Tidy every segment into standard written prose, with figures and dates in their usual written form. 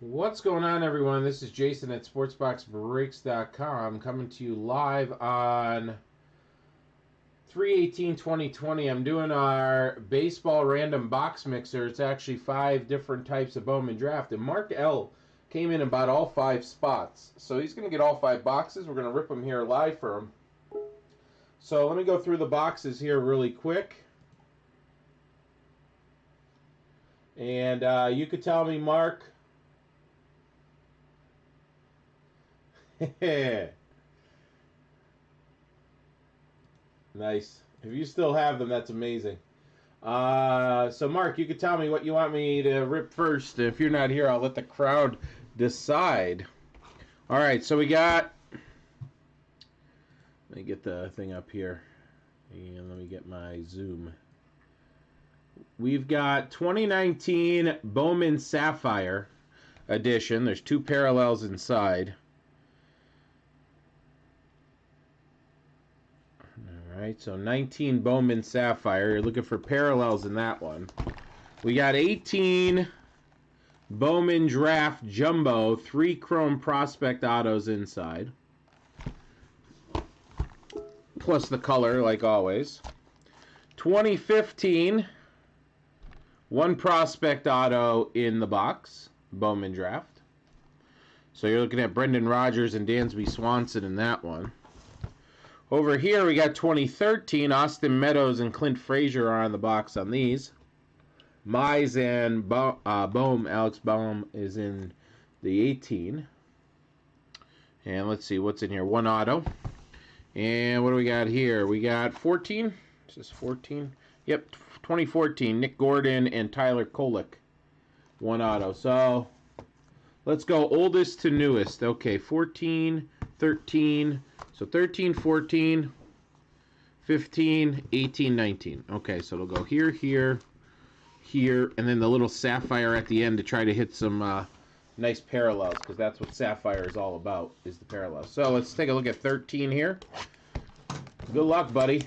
What's going on, everyone? This is Jason at SportsBoxBreaks.com coming to you live on 3/18/2020. I'm doing our baseball random box mixer. It's actually 5 different types of Bowman draft, and Mark L came in and bought all 5 spots. So he's going to get all 5 boxes. We're going to rip them here live for him. So let me go through the boxes here really quick. And you could tell me, Mark. Nice. If you still have them, that's amazing. So, Mark, you could tell me what you want me to rip first. If you're not here, I'll let the crowd decide. All right, so we got... Let me get the thing up here. And let me get my zoom. We've got 2019 Bowman Sapphire edition. There's 2 parallels inside. Alright, so 19 Bowman Sapphire. You're looking for parallels in that one. We got 18 Bowman Draft Jumbo 3 Chrome Prospect Autos inside. Plus the color, like always. 2015 1 Prospect Auto in the box. Bowman Draft. So you're looking at Brendan Rodgers and Dansby Swanson in that one. Over here, we got 2013. Austin Meadows and Clint Frazier are on the box on these. Mize and Alex Bohm is in the 18. And let's see what's in here. 1 auto. And what do we got here? We got 14. Is this 14? Yep, 2014. Nick Gordon and Tyler Kolek. 1 auto. So let's go oldest to newest. Okay, 14, 13. So 13, 14, 15, 18, 19. Okay, so it'll go here, here, here, and then the little sapphire at the end to try to hit some nice parallels, because that's what sapphire is all about, is the parallels. So let's take a look at 13 here. Good luck, buddy.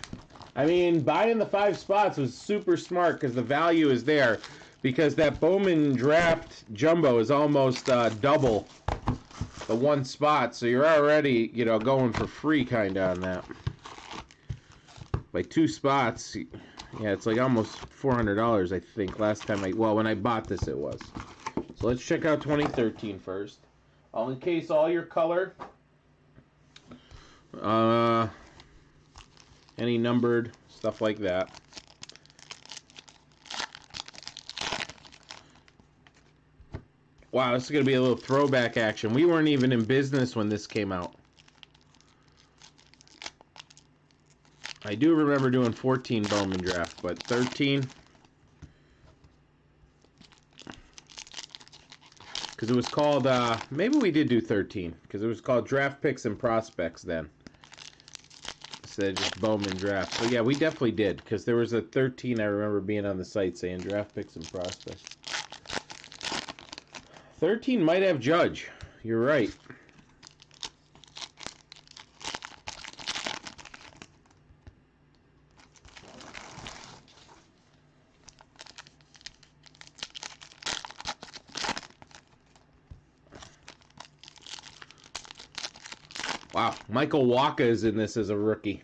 I mean, buying the 5 spots was super smart because the value is there, because that Bowman Draft Jumbo is almost double the 1 spot, so you're already, going for free kind of on that. By 2 spots, yeah, it's like almost $400, I think. Last time when I bought this, it was. So let's check out 2013 first. I'll encase all your color. Any numbered stuff like that. Wow, this is going to be a little throwback action. We weren't even in business when this came out. I do remember doing 14 Bowman Draft, but 13... Because it was called... maybe we did do 13, because it was called Draft Picks and Prospects then. Instead of just Bowman Draft. So yeah, we definitely did, because there was a 13 I remember being on the site saying Draft Picks and Prospects. 13 might have Judge. You're right. Wow, Michael Wacha is in this as a rookie.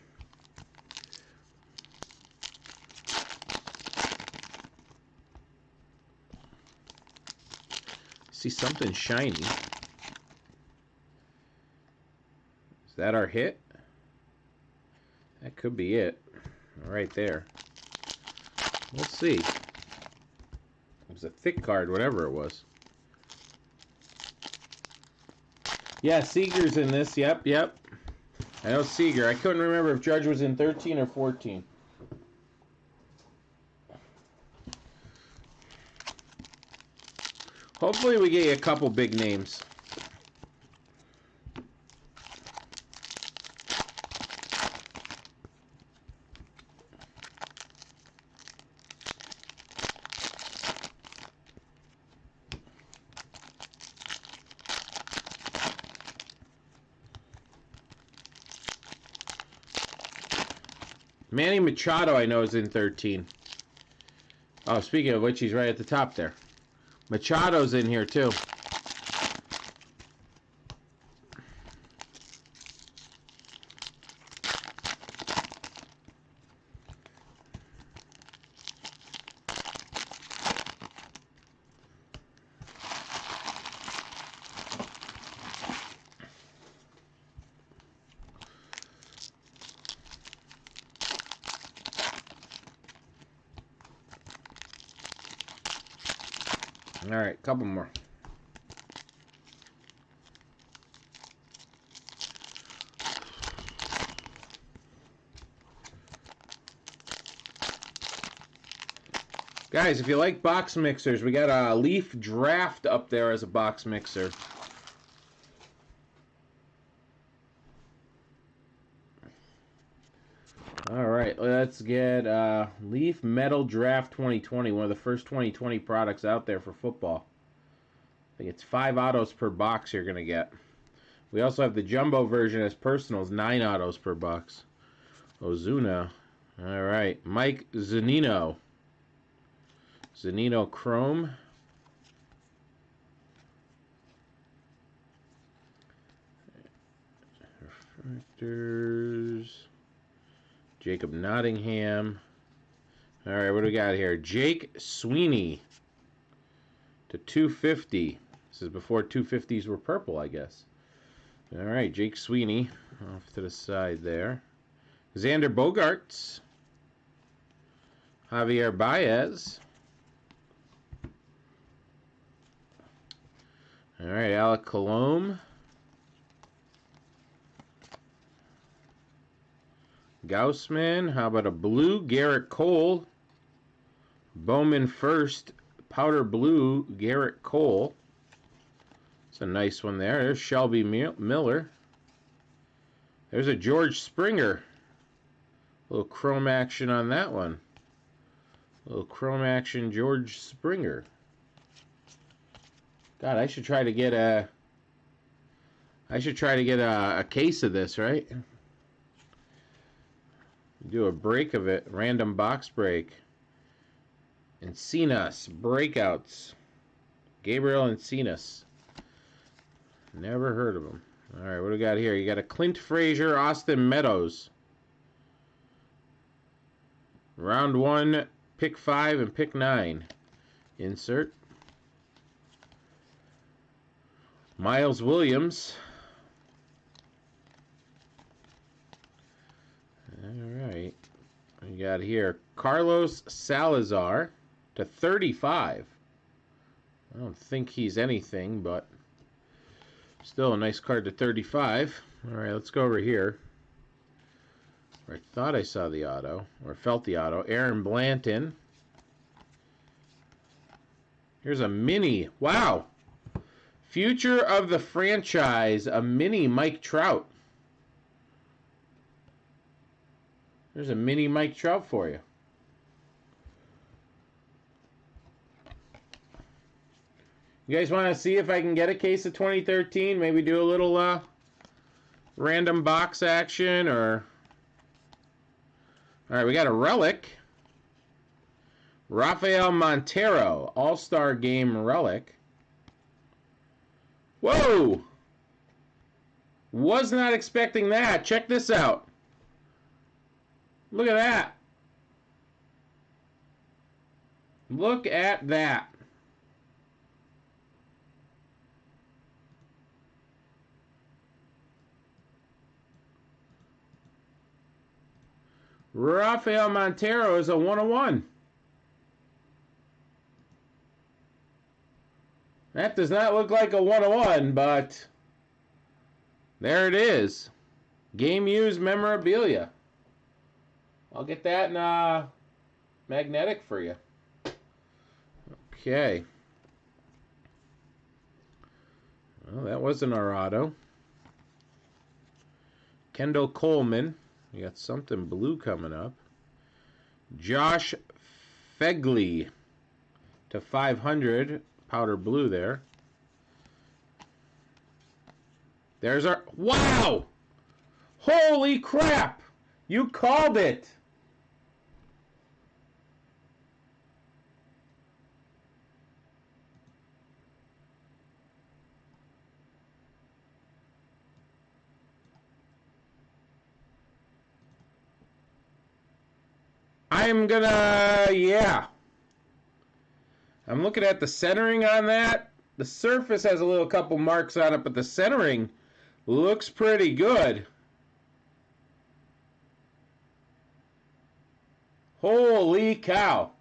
See something shiny. Is that our hit? That could be it. Right there. Let's see. It was a thick card, whatever it was. Yeah, Seager's in this. Yep. I know Seager. I couldn't remember if Judge was in 13 or 14. Hopefully we get you a couple big names. Manny Machado, I know, is in 13. Oh, speaking of which, he's right at the top there. Machado's in here, too. All right, couple more. Guys, if you like box mixers, we got a Leaf Draft up there as a box mixer. All right, let's get Leaf Metal Draft 2020, one of the first 2020 products out there for football. I think it's 5 autos per box you're going to get. We also have the jumbo version as personals, 9 autos per box. Ozuna. All right, Mike Zunino. Zunino Chrome. Refractors. Jacob Nottingham. All right, what do we got here? Jake Sweeney to 250. This is before 250s were purple, I guess. All right, Jake Sweeney off to the side there. Xander Bogaerts. Javier Baez. All right, Alec Colombe. Gaussman. How about a blue Garrett Cole? Bowman first. Powder blue Garrett Cole. It's a nice one there. There's Shelby Miller. There's a George Springer. A little chrome action on that one. A little chrome action George Springer. God, I should try to get a case of this, right? Do a break of it, random box break. Encinas, breakouts. Gabriel Encinas. Never heard of him. All right, what do we got here? You got a Clint Frazier, Austin Meadows. Round 1, pick 5 and pick 9. Insert. Miles Williams. All right. We got here Carlos Salazar to 35. I don't think he's anything, but still a nice card to 35. All right, let's go over here. I thought I saw the auto, or felt the auto. Aaron Blanton. Here's a mini. Wow. Future of the franchise, a mini Mike Trout. There's a mini Mike Trout for you. You guys want to see if I can get a case of 2013? Maybe do a little random box action or... All right, we got a relic. Rafael Montero, All-Star Game relic. Whoa! Was not expecting that. Check this out. Look at that. Look at that. Rafael Montero is a 101. That does not look like a 101, but there it is. Game used memorabilia. I'll get that in magnetic for you. Okay. Well, that wasn't our auto. Kendall Coleman. We got something blue coming up. Josh Fegley to 500. Powder blue there. There's our... Wow! Holy crap! You called it! I'm gonna... Yeah. I'm looking at the centering on that. The surface has a little couple marks on it, but the centering looks pretty good. Holy cow.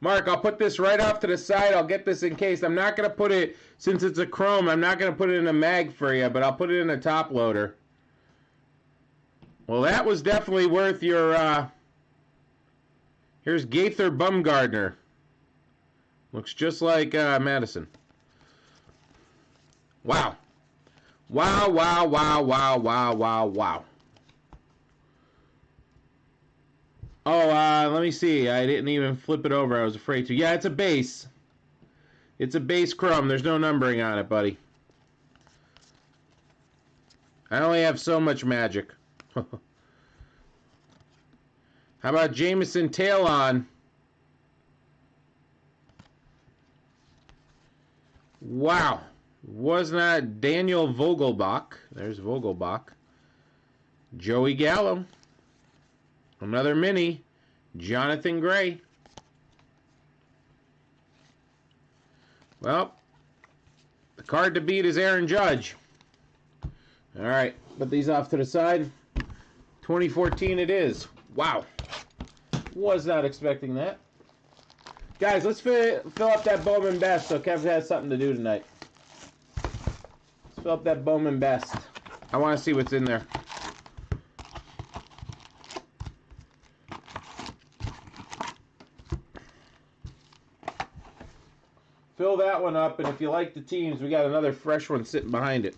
Mark, I'll put this right off to the side. I'll get this encased. I'm not going to put it, since it's a chrome, I'm not going to put it in a mag for you, but I'll put it in a top loader. Well, that was definitely worth your, here's Gaither Bumgardner. Looks just like Madison. Wow. Wow, wow, wow, wow, wow, wow, wow. Oh, let me see. I didn't even flip it over. I was afraid to. Yeah, it's a base. It's a base chrome. There's no numbering on it, buddy. I only have so much magic. How about Jameson Talon? Wow. Was not Daniel Vogelbach. There's Vogelbach. Joey Gallo. Another mini. Jonathan Gray. Well, the card to beat is Aaron Judge. All right, put these off to the side. 2014 it is. Wow. Was not expecting that. Guys, let's fill up that Bowman Best so Kev has something to do tonight. Let's fill up that Bowman Best. I want to see what's in there. Fill that one up, and if you like the teams, we got another fresh one sitting behind it.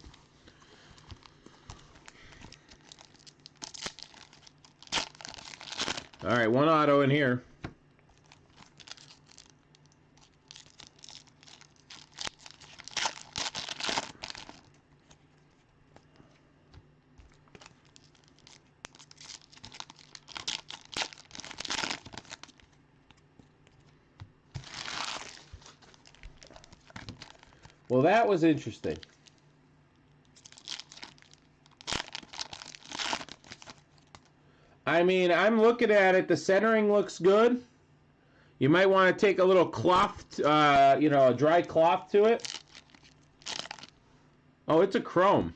All right, one auto in here. Well, that was interesting. I mean, I'm looking at it. The centering looks good. You might want to take a little cloth, a dry cloth to it. Oh, it's a chrome.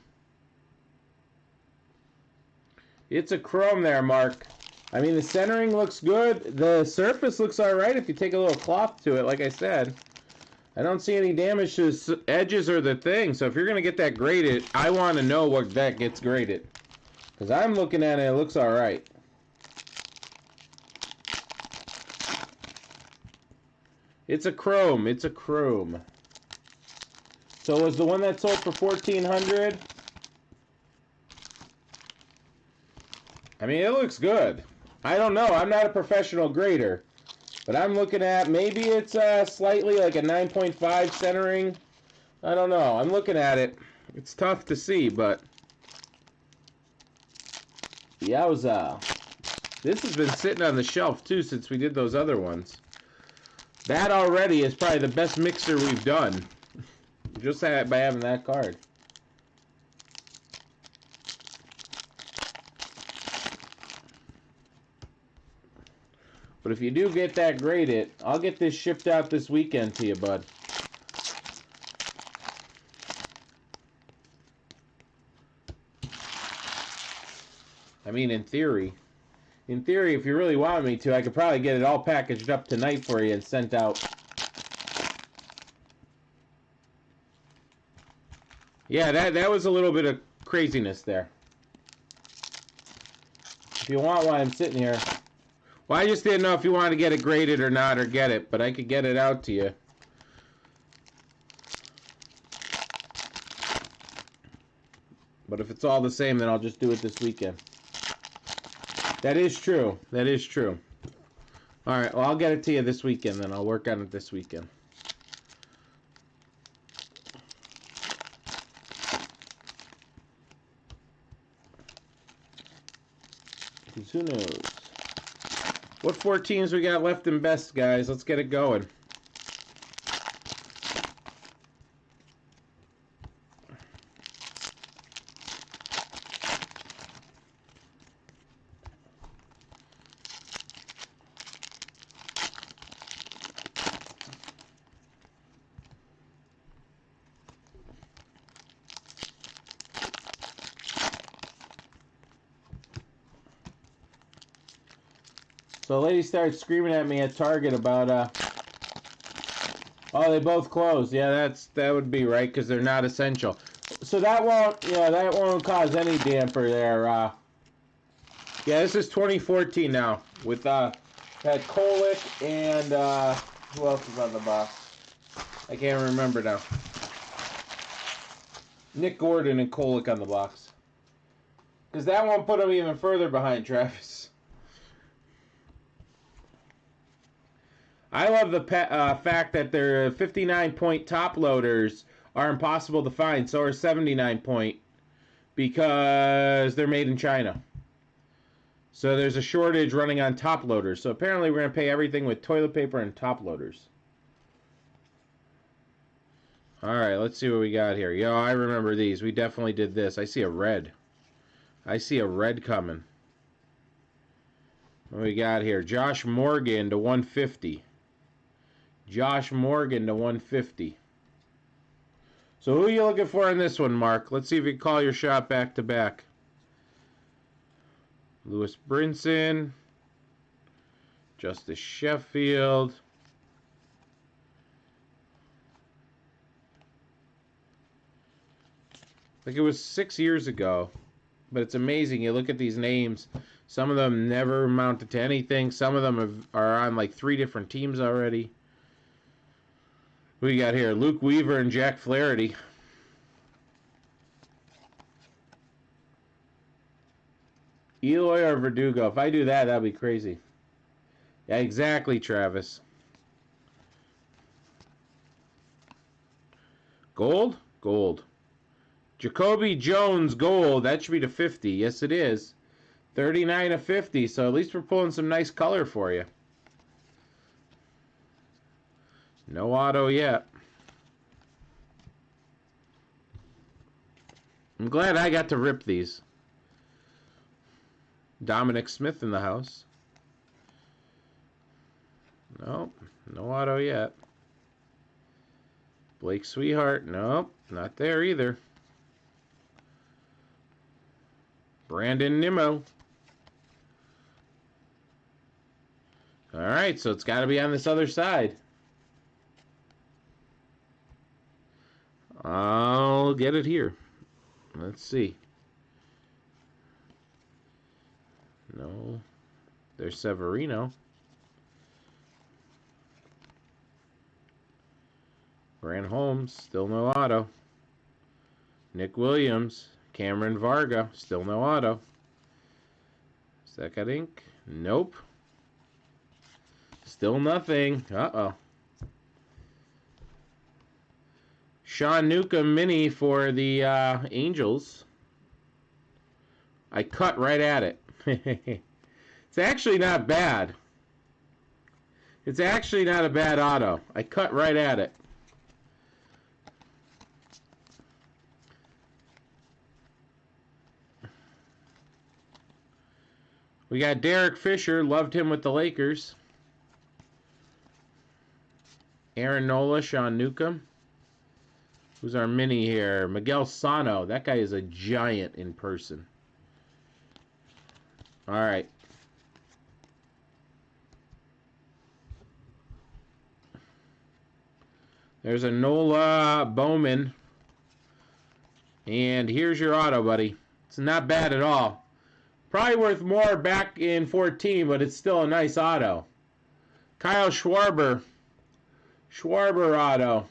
It's a chrome there, Mark. I mean, the centering looks good. The surface looks all right if you take a little cloth to it, like I said. I don't see any damage to the edges or the thing. So if you're going to get that graded, I want to know what that gets graded. Because I'm looking at it, it looks all right. It's a chrome. It's a chrome. So was the one that sold for $1,400? I mean, it looks good. I don't know. I'm not a professional grader. But I'm looking at, maybe it's slightly like a 9.5 centering. I don't know. I'm looking at it. It's tough to see, but yowza. This has been sitting on the shelf, too, since we did those other ones. That already is probably the best mixer we've done. Just by having that card. But if you do get that graded, I'll get this shipped out this weekend to you, bud. I mean, in theory, if you really want me to, I could probably get it all packaged up tonight for you and sent out. Yeah, that was a little bit of craziness there. If you want one, I'm sitting here. Well, I just didn't know if you wanted to get it graded or not, or get it, but I could get it out to you. But if it's all the same, then I'll just do it this weekend. That is true. That is true. All right, well, I'll get it to you this weekend, then. I'll work on it this weekend. Because who knows? What 4 teams we got left in best, guys? Let's get it going. So a lady started screaming at me at Target about Oh, they both closed. Yeah, that would be right because they're not essential. So that won't cause any damper there. Yeah, this is 2014 now with had Kolick and who else is on the box? I can't remember now. Nick Gordon and Kolick on the box. Because that won't put them even further behind Travis. I love the fact that their 59-point top loaders are impossible to find. So are 79-point because they're made in China. So there's a shortage running on top loaders. So apparently we're going to pay everything with toilet paper and top loaders. Alright, let's see what we got here. Yo, I remember these. We definitely did this. I see a red. I see a red coming. What we got here? Josh Morgan to 150. Josh Morgan to 150. So who are you looking for in this one, Mark? Let's see if you can call your shot back to back. Lewis Brinson. Justice Sheffield. Like it was 6 years ago. But it's amazing. You look at these names. Some of them never amounted to anything. Some of them are on like 3 different teams already. What do you got here? Luke Weaver and Jack Flaherty. Eloy or Verdugo? If I do that, that'd be crazy. Yeah, exactly, Travis. Gold? Gold. Jacoby Jones gold. That should be to 50. Yes, it is. 39 of 50. So at least we're pulling some nice color for you. No auto yet. I'm glad I got to rip these. Dominic Smith in the house. Nope. No auto yet. Blake Sweetheart. Nope. Not there either. Brandon Nimmo. Alright, so it's got to be on this other side. I'll get it here. Let's see. No. There's Severino. Grant Holmes, still no auto. Nick Williams. Cameron Varga, still no auto. Second ink. Nope. Still nothing. Uh-oh. Sean Newcomb mini for the Angels. I cut right at it. It's actually not bad. It's actually not a bad auto. I cut right at it. We got Derek Fisher. Loved him with the Lakers. Aaron Nola, Sean Newcomb. Who's our mini here? Miguel Sano. That guy is a giant in person. All right. There's a Nola Bowman. And here's your auto, buddy. It's not bad at all. Probably worth more back in 14, but it's still a nice auto. Kyle Schwarber. Schwarber auto.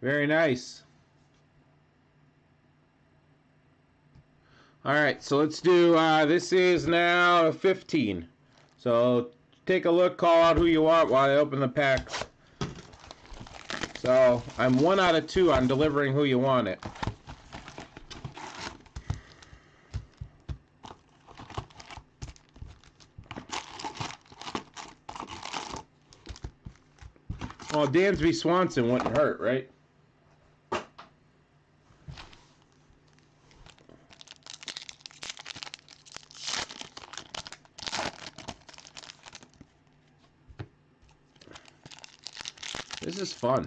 Very nice. Alright, so let's do, this is now 15. So take a look, call out who you want while I open the packs. So I'm 1 out of 2 on delivering who you want it. Well, Dansby Swanson wouldn't hurt, right? This is fun.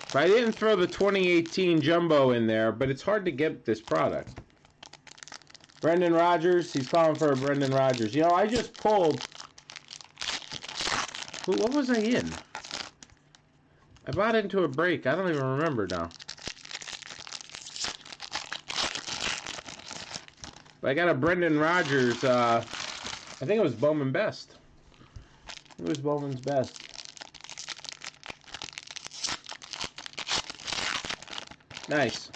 If I didn't throw the 2018 Jumbo in there, but it's hard to get this product. Brendan Rodgers. He's calling for a Brendan Rodgers. You know, I just pulled... What was I in? I bought into a break. I don't even remember now. But I got a Brendan Rodgers. I think it was Bowman Best. It was Bowman's Best. Nice.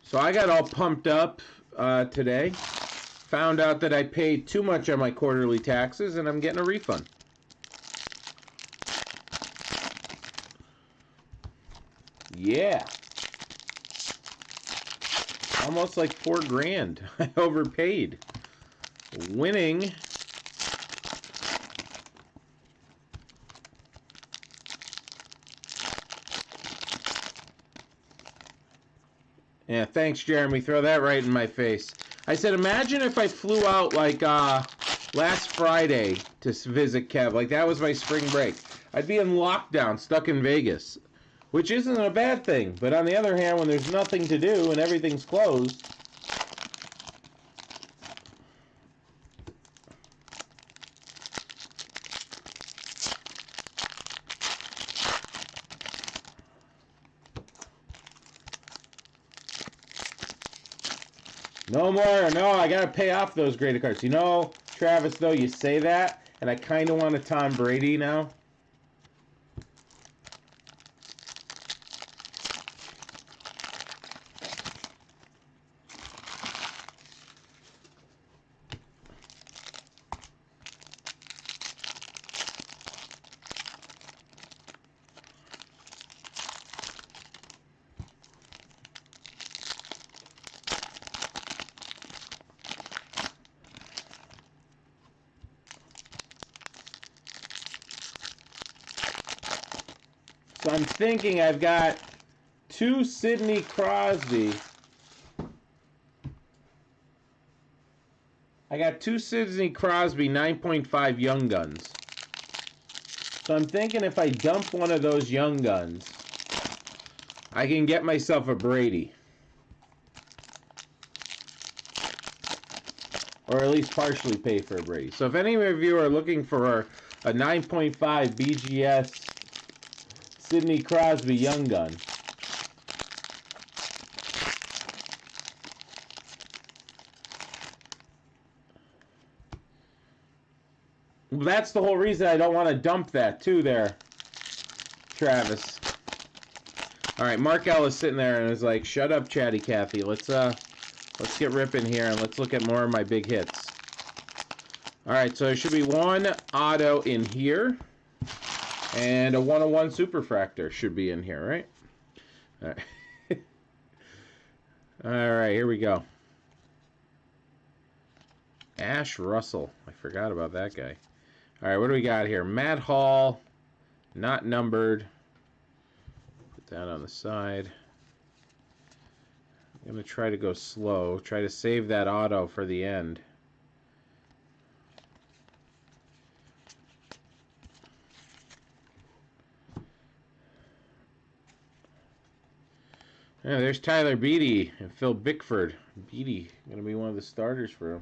So I got all pumped up today. Found out that I paid too much on my quarterly taxes and I'm getting a refund. Yeah. Almost like $4,000. I overpaid. Winning. Yeah, thanks, Jeremy. Throw that right in my face. I said, imagine if I flew out like last Friday to visit Kev. Like that was my spring break. I'd be in lockdown, stuck in Vegas, which isn't a bad thing. But on the other hand, when there's nothing to do and everything's closed, no more. No, I got to pay off those graded cards. You know, Travis, though, you say that, and I kind of want a Tom Brady now. So I'm thinking I've got 2 Sidney Crosby. I got 2 Sidney Crosby 9.5 Young Guns. So I'm thinking if I dump one of those Young Guns, I can get myself a Brady. Or at least partially pay for a Brady. So if any of you are looking for a 9.5 BGS Sidney Crosby Young Gun, that's the whole reason I don't want to dump that too there, Travis. All right, Mark Ellis sitting there and is like, "Shut up, Chatty Cathy. Let's get ripping here and let's look at more of my big hits." All right, so there should be one auto in here, and a 101 Superfractor should be in here, right? All right. All right, here we go. Ash Russell. I forgot about that guy. All right, what do we got here? Matt Hall, not numbered. Put that on the side. I'm going to try to go slow. Try to save that auto for the end. Yeah, there's Tyler Beatty and Phil Bickford. Beatty going to be one of the starters for him.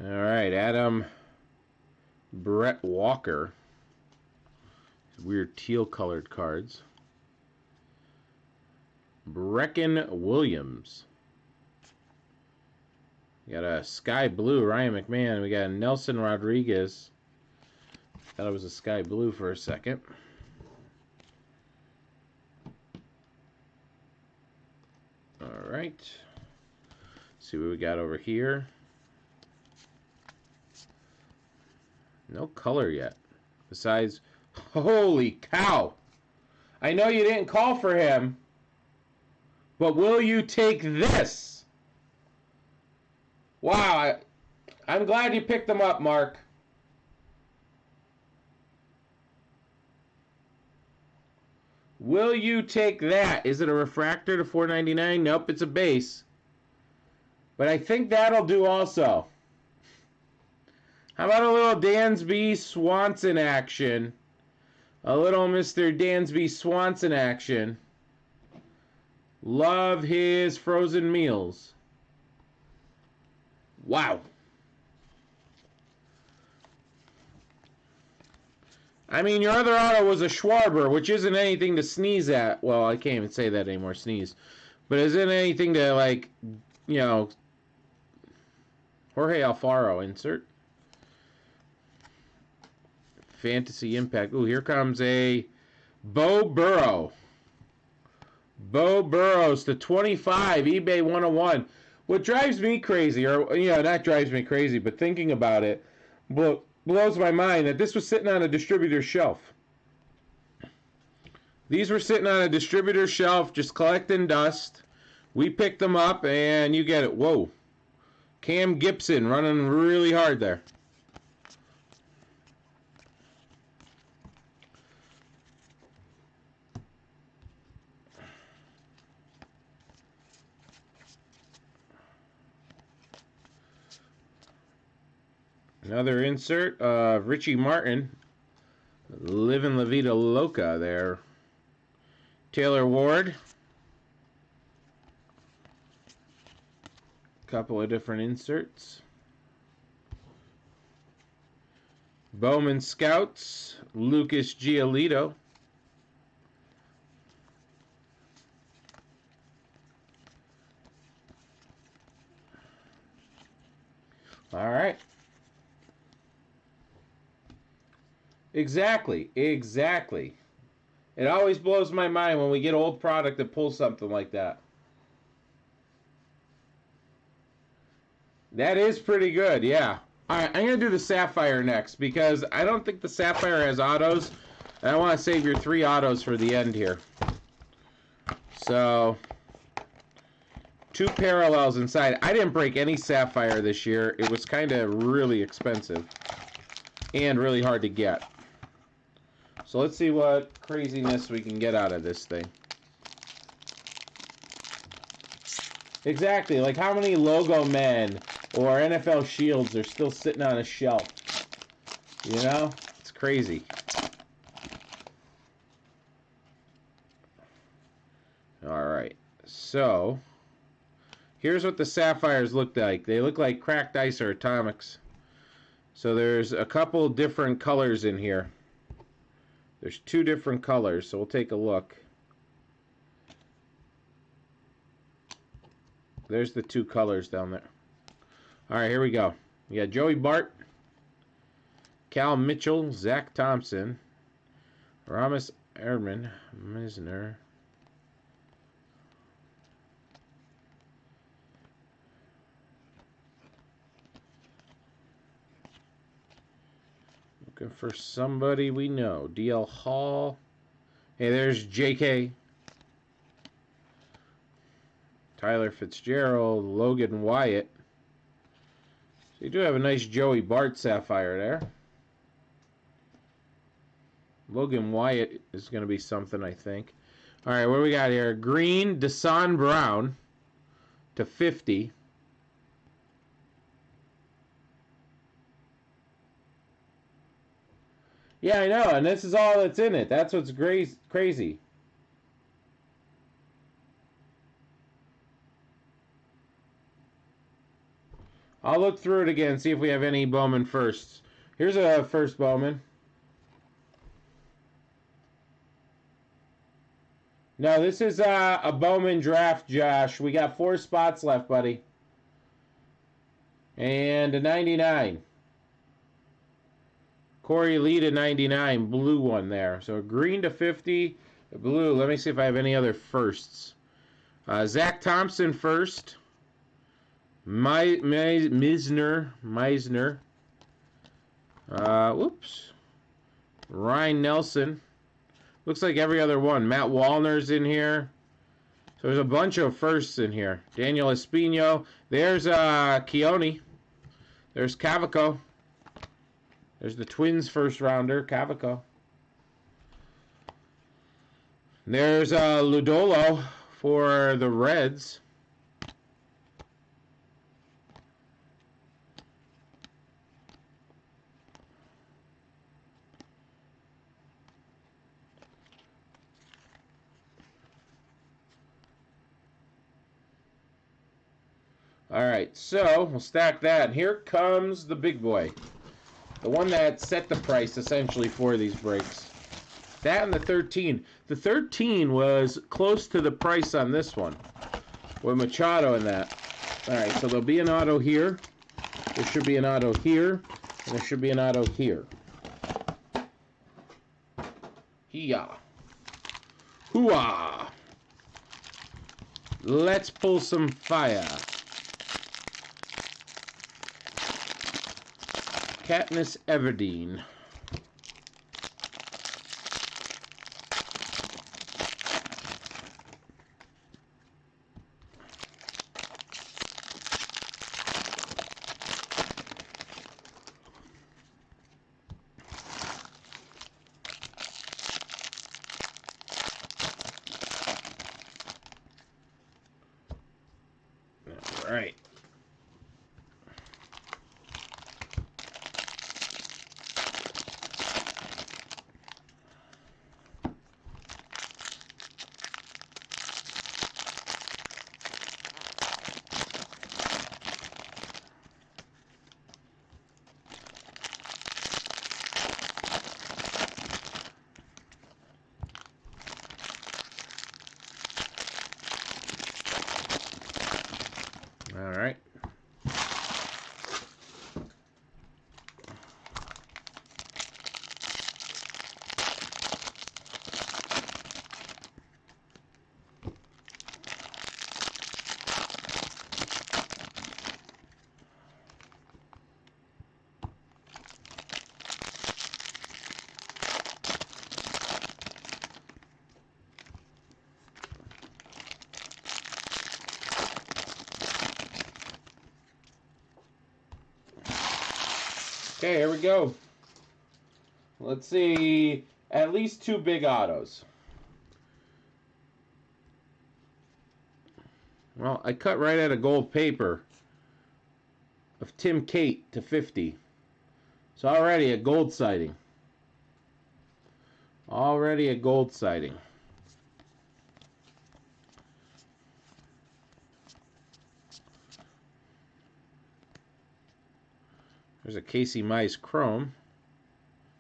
All right, Adam Brett Walker. Weird teal-colored cards. Brecken Williams. We got a sky blue Ryan McMahon. We got a Nelson Rodriguez. Thought it was a sky blue for a second. All right. See what we got over here. No color yet. Besides, holy cow! I know you didn't call for him. But will you take this? Wow. I'm glad you picked them up, Mark. Will you take that? Is it a refractor to $4.99? Nope, it's a base. But I think that'll do also. How about a little Dansby Swanson action? A little Mr. Dansby Swanson action. Love his frozen meals. Wow. I mean, your other auto was a Schwarber, which isn't anything to sneeze at. Well, I can't even say that anymore, sneeze. But isn't anything to, like, you know, Jorge Alfaro insert. Fantasy Impact. Ooh, here comes a Bo Burrow. Bo Burrows to 25, eBay 101. What drives me crazy, or, you know, not drives me crazy, but thinking about it, blows my mind that this was sitting on a distributor's shelf. These were sitting on a distributor's shelf just collecting dust. We picked them up, and you get it. Whoa. Cam Gibson running really hard there. Another insert of Richie Martin, living La Vida Loca there. Taylor Ward. Couple of different inserts. Bowman Scouts, Lucas Giolito. All right. Exactly. It always blows my mind when we get old product that pulls something like that. That is pretty good, yeah. All right, I'm going to do the Sapphire next because I don't think the Sapphire has autos. And I want to save your 3 autos for the end here. So, 2 parallels inside. I didn't break any Sapphire this year. It was kind of really expensive and really hard to get. So let's see what craziness we can get out of this thing. Exactly, like how many logo men or NFL shields are still sitting on a shelf? You know? It's crazy. Alright, so here's what the Sapphires look like. They look like cracked ice or atomics. So there's a couple different colors in here. There's 2 different colors, so we'll take a look. There's the 2 colors down there. All right, here we go. We got Joey Bart, Cal Mitchell, Zach Thompson, Ramis Erdman, Misner. Looking for somebody we know. DL Hall. Hey, there's JK. Tyler Fitzgerald, Logan Wyatt. So you do have a nice Joey Bart Sapphire there. Logan Wyatt is going to be something, I think. All right, what do we got here? Green, Desan Brown to 50. Yeah, I know, and this is all that's in it. That's what's crazy. I'll look through it again, see if we have any Bowman firsts. Here's a first Bowman. No, this is a Bowman draft, Josh. We got 4 spots left, buddy. And a 99. Corey Lee to 99, blue one there. So green to 50, blue. Let me see if I have any other firsts. Zach Thompson first. Meisner. Whoops. Ryan Nelson. Looks like every other one. Matt Wallner's in here. So there's a bunch of firsts in here. Daniel Espino. There's Keone. There's Cavaco. There's the Twins first rounder, Cavaco. There's Ludolo for the Reds. All right, so we'll stack that. Here comes the big boy. The one that set the price, essentially, for these breaks. That and the 13. The 13 was close to the price on this one, with Machado in that. All right, so there'll be an auto here. There should be an auto here. And there should be an auto here. Hee-yah. Hoo-ah. Let's pull some fire. Katniss Everdeen. All right. All right. Okay, here we go. Let's see, at least 2 big autos. Well, I cut right out of gold paper of Tim Cate to 50. So already a gold sighting. Already a gold sighting. There's a Casey Mize Chrome.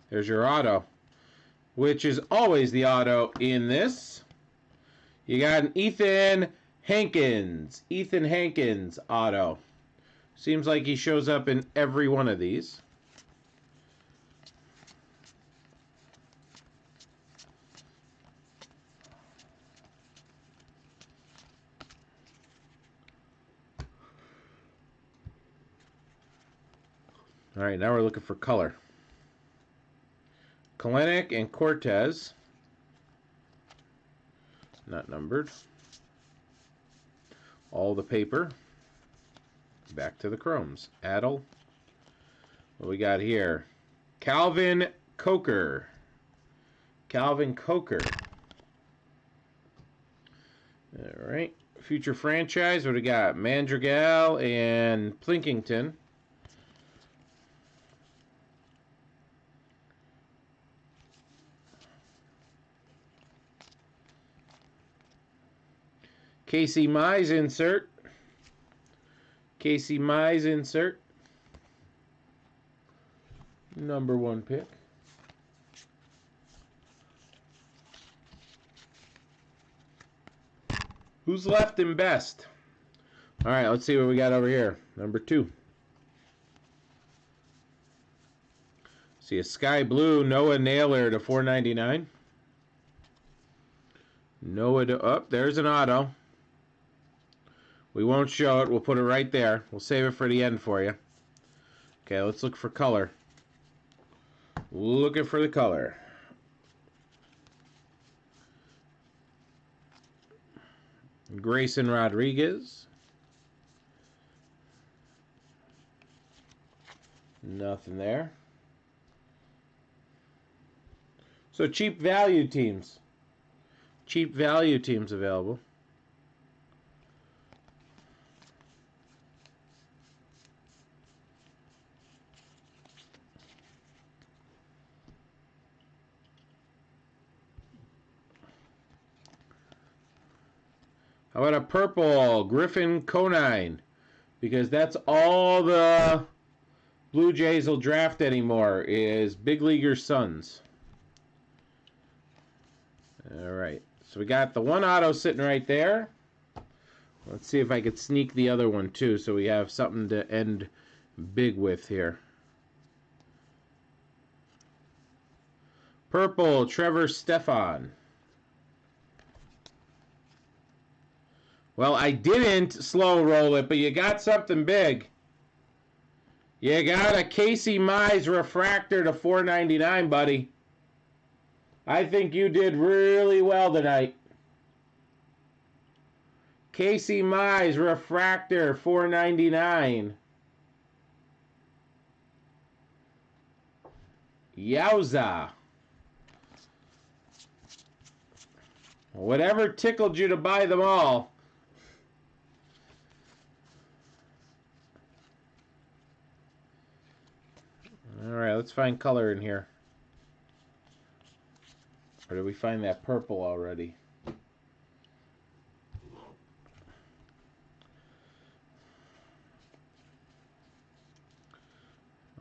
There's your auto, which is always the auto in this. You got an Ethan Hankins. Ethan Hankins auto. Seems like he shows up in every one of these. All right, now we're looking for color. Kalenic and Cortez. Not numbered. All the paper. Back to the chromes. Adel. What we got here? Calvin Coker. Calvin Coker. All right. Future franchise. What do we got? Madrigal and Plinkington. Casey Mize insert. Casey Mize insert. Number 1 pick. Who's left in best? All right, let's see what we got over here. Number 2. See a sky blue Noah Naylor to 499. Noah to up. There's an auto. We won't show it. We'll put it right there. We'll save it for the end for you. Okay, let's look for color. Looking for the color. Grayson Rodriguez. Nothing there. So cheap value teams. Cheap value teams available. How about a purple Griffin Conine? Because that's all the Blue Jays will draft anymore is big leaguer sons. All right. So we got the one auto sitting right there. Let's see if I could sneak the other one too so we have something to end big with here. Purple Trevor Stefan. Well, I didn't slow roll it, but you got something big. You got a Casey Mize refractor to $4.99, buddy. I think you did really well tonight. Casey Mize refractor, $4.99. Yowza. Whatever tickled you to buy them all. All right, let's find color in here. Or did we find that purple already?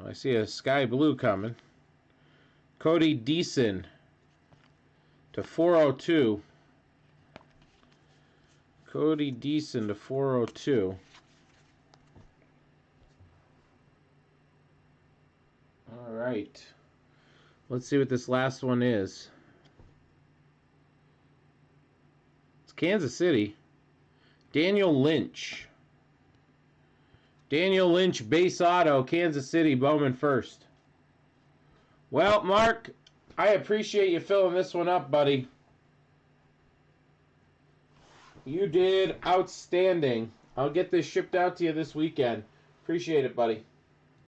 Oh, I see a sky blue coming. Cody Deason to 402. Cody Deason to 402. All right. Let's see what this last one is. It's Kansas City. Daniel Lynch. Daniel Lynch, base auto, Kansas City, Bowman first. Well, Mark, I appreciate you filling this one up, buddy. You did outstanding. I'll get this shipped out to you this weekend. Appreciate it, buddy.